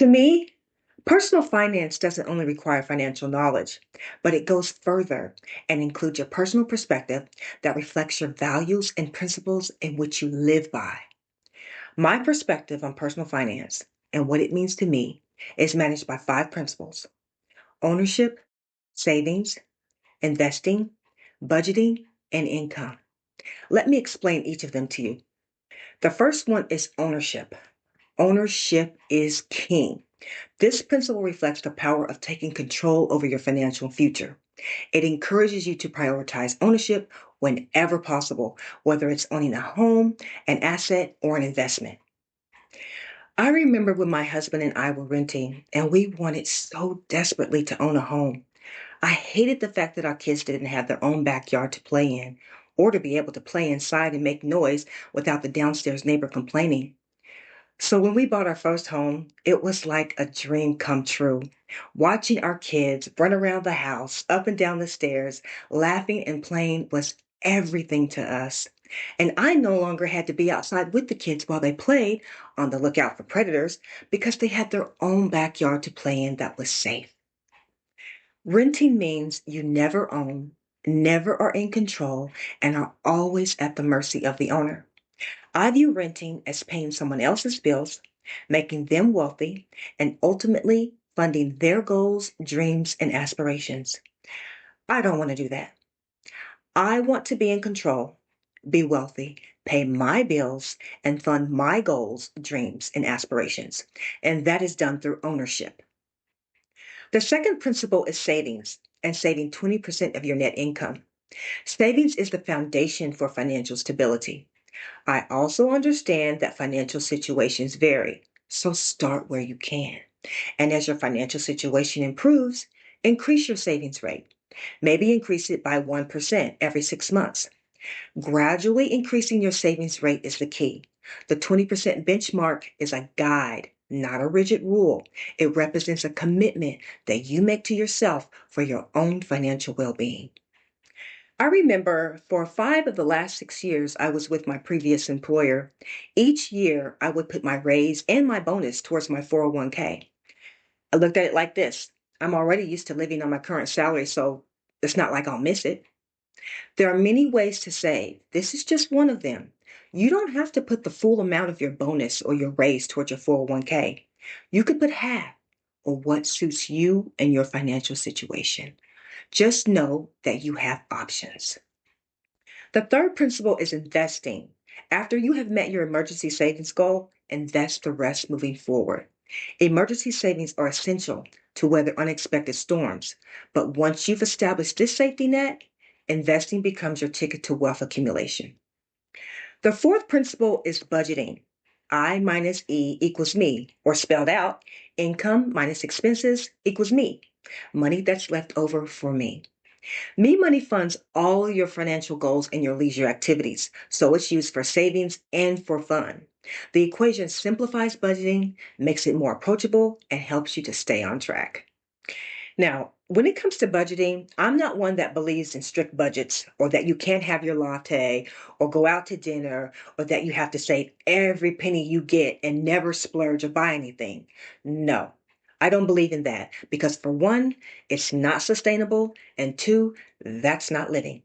To me, personal finance doesn't only require financial knowledge, but it goes further and includes your personal perspective that reflects your values and principles in which you live by. My perspective on personal finance and what it means to me is managed by five principles: ownership, savings, investing, budgeting, and income. Let me explain each of them to you. The first one is ownership. Ownership is king. This principle reflects the power of taking control over your financial future. It encourages you to prioritize ownership whenever possible, whether it's owning a home, an asset, or an investment. I remember when my husband and I were renting, and we wanted so desperately to own a home. I hated the fact that our kids didn't have their own backyard to play in, or to be able to play inside and make noise without the downstairs neighbor complaining. So when we bought our first home, it was like a dream come true. Watching our kids run around the house, up and down the stairs, laughing and playing was everything to us. And I no longer had to be outside with the kids while they played, on the lookout for predators, because they had their own backyard to play in that was safe. Renting means you never own, never are in control, and are always at the mercy of the owner. I view renting as paying someone else's bills, making them wealthy, and ultimately funding their goals, dreams, and aspirations. I don't want to do that. I want to be in control, be wealthy, pay my bills, and fund my goals, dreams, and aspirations. And that is done through ownership. The second principle is savings and saving 20% of your net income. Savings is the foundation for financial stability. I also understand that financial situations vary, so start where you can. And as your financial situation improves, increase your savings rate. Maybe increase it by 1% every 6 months. Gradually increasing your savings rate is the key. The 20% benchmark is a guide, not a rigid rule. It represents a commitment that you make to yourself for your own financial well being. I remember for 5 of the last 6 years I was with my previous employer. Each year I would put my raise and my bonus towards my 401k. I looked at it like this: I'm already used to living on my current salary, so it's not like I'll miss it. There are many ways to save. This is just one of them. You don't have to put the full amount of your bonus or your raise towards your 401k. You could put half, or what suits you and your financial situation. Just know that you have options. The third principle is investing. After you have met your emergency savings goal, invest the rest moving forward. Emergency savings are essential to weather unexpected storms, but once you've established this safety net, investing becomes your ticket to wealth accumulation. The fourth principle is budgeting. I minus E equals me, or spelled out, income minus expenses equals me. Money that's left over for me. Me Money funds all your financial goals and your leisure activities, so it's used for savings and for fun. The equation simplifies budgeting, makes it more approachable, and helps you to stay on track. Now, when it comes to budgeting, I'm not one that believes in strict budgets, or that you can't have your latte or go out to dinner, or that you have to save every penny you get and never splurge or buy anything. No, I don't believe in that because, for one, it's not sustainable, and two, that's not living.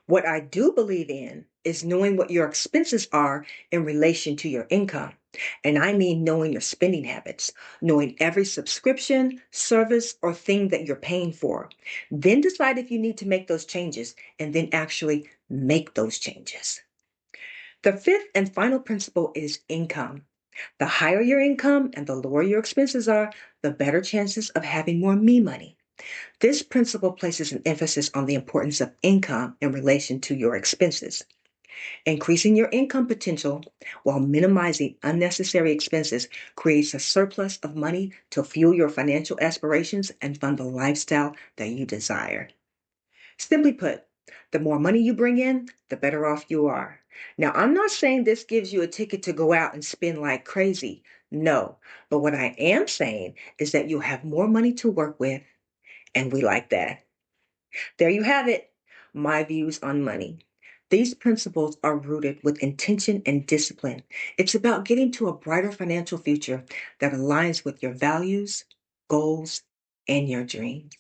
What I do believe in is knowing what your expenses are in relation to your income. And I mean knowing your spending habits, knowing every subscription, service, or thing that you're paying for. Then decide if you need to make those changes and then actually make those changes. The fifth and final principle is income. The higher your income and the lower your expenses are, the better chances of having more me money. This principle places an emphasis on the importance of income in relation to your expenses. Increasing your income potential while minimizing unnecessary expenses creates a surplus of money to fuel your financial aspirations and fund the lifestyle that you desire. Simply put, the more money you bring in, the better off you are. Now, I'm not saying this gives you a ticket to go out and spend like crazy. No, but what I am saying is that you'll have more money to work with, and we like that. There you have it, my views on money. These principles are rooted with intention and discipline. It's about getting to a brighter financial future that aligns with your values, goals, and your dreams.